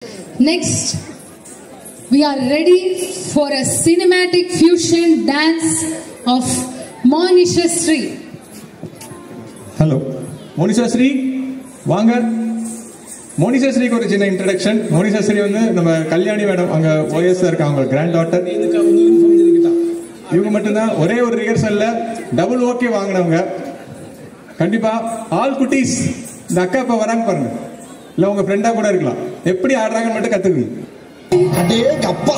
Next, we are ready for a cinematic fusion dance of Monisha Sri. Hello, Monisha Sri, வாங்க. Monisha Sri ஒரு சின்ன introduction. Monisha Sri வந்து நம்ம Kalyani madam அங்க OS இருக்காங்க, அவங்க கிராண்ட் டாட்டர். இவங்க மட்டும்தான் ஒரே ஒரு ரிஹர்சல்ல டபுள் ஓகே வாங்கினவங்க. கண்டிப்பா ஆல் குட்டீஸ் இந்த அக்கா இப்ப வராங்க பாருங்க, இல்ல உங்க ஃப்ரெண்டா கூட இருக்கலாம், எப்படி ஆடுறாங்கன்னு மட்டும் கத்துக்குங்க. அடே அப்பா,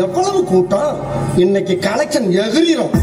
எவ்வளவு கூட்டம்! இன்னைக்கு கலெக்ஷன் எகிரிரும்.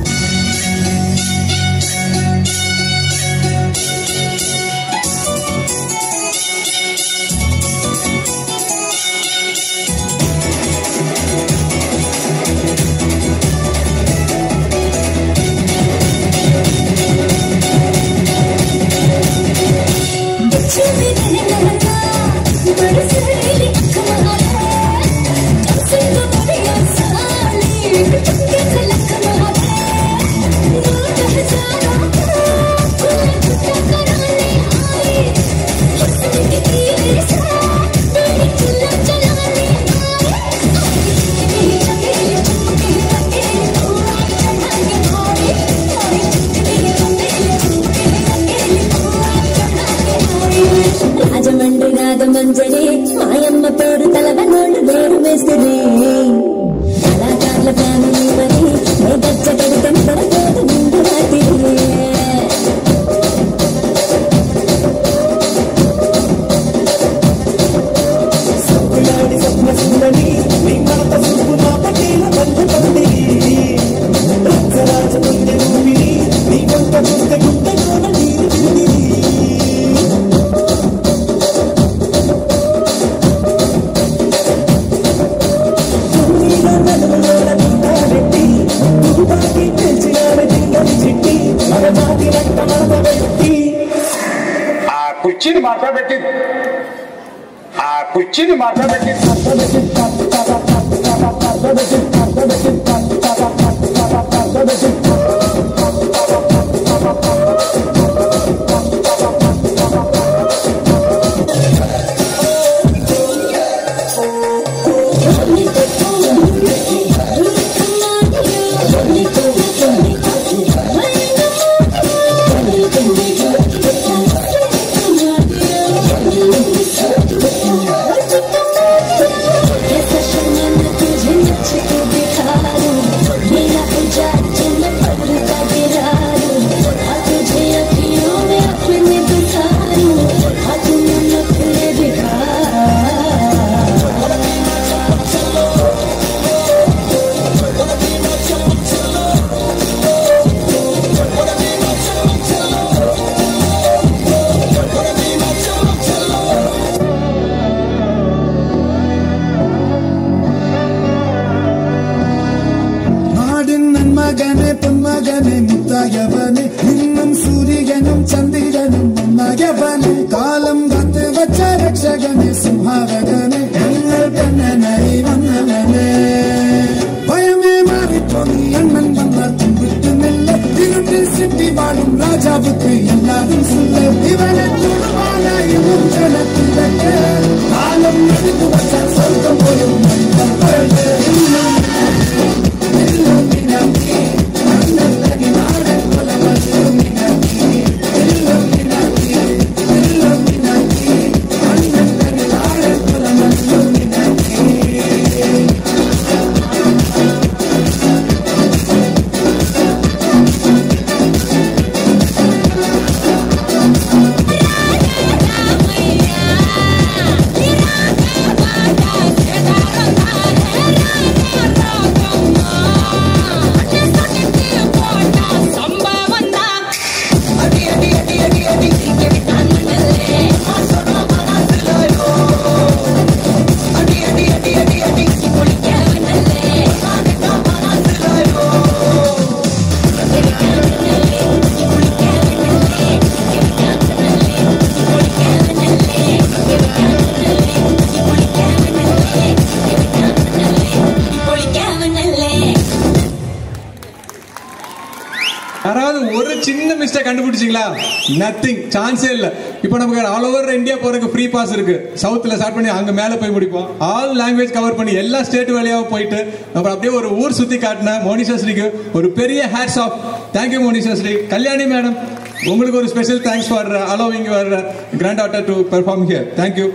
మంజరే మాయమ్మ పేరు తలవనోడు వేరు వేసిరే కళాకారుల ఫ్యామిలీ మరి నే గచ్చగడి కనపడలేదు ముందు రాత్రిరే సొంతలాడి స్వప్న సుందరి నీ మనత సుప్పు నా పటేల బంధు పందిరి రాజరాజ ముందె భూమిని నీ కొంత గుంత గుంత కోన నీరు విడిదిరి కుర్చీని మాట్లాడబెట్టింది பொன்மகனே முத்தாயவனே இன்னும் சூரியனும் சந்திரனும் ஒன்னாயவனே காலம் காத்து வச்ச ரட்சகனே சிம்ஹாரகனே எங்கள் கண்ணனை வந்தவனே பயமே மாறிப்போனி அண்ணன் வந்தால் தும்பிட்டு மெல்ல இருட்டு சிட்டி வாழும் ராஜாவுக்கு எல்லாரும் சொல்ல இவனை துணுவான இன்னும் ஜனத்தில் வைக்க காலம் எடுத்து வச்ச சொர்க்கம் போயும் Yeah. சின்ன மிஸ்டேக் கண்டுபிடிச்சிங்களா? நத்திங், சான்ஸே இல்ல. இப்போ நமக்கு ஆல் ஓவர் இந்தியா போறதுக்கு ஃப்ரீ பாஸ் இருக்கு. சவுத்ல ஸ்டார்ட் பண்ணி அங்க மேல போய் முடிப்போம். ஆல் லாங்குவேஜ் கவர் பண்ணி எல்லா ஸ்டேட் வழியாக போயிட்டு அப்புறம் அப்படியே ஒரு ஊர் சுத்தி காட்டின மோனிஷா ஸ்ரீக்கு ஒரு பெரிய hats off. Thank you Monisha Shri. Kalyani madam, உங்களுக்கு ஒரு special thanks for allowing your granddaughter to perform here. Thank you.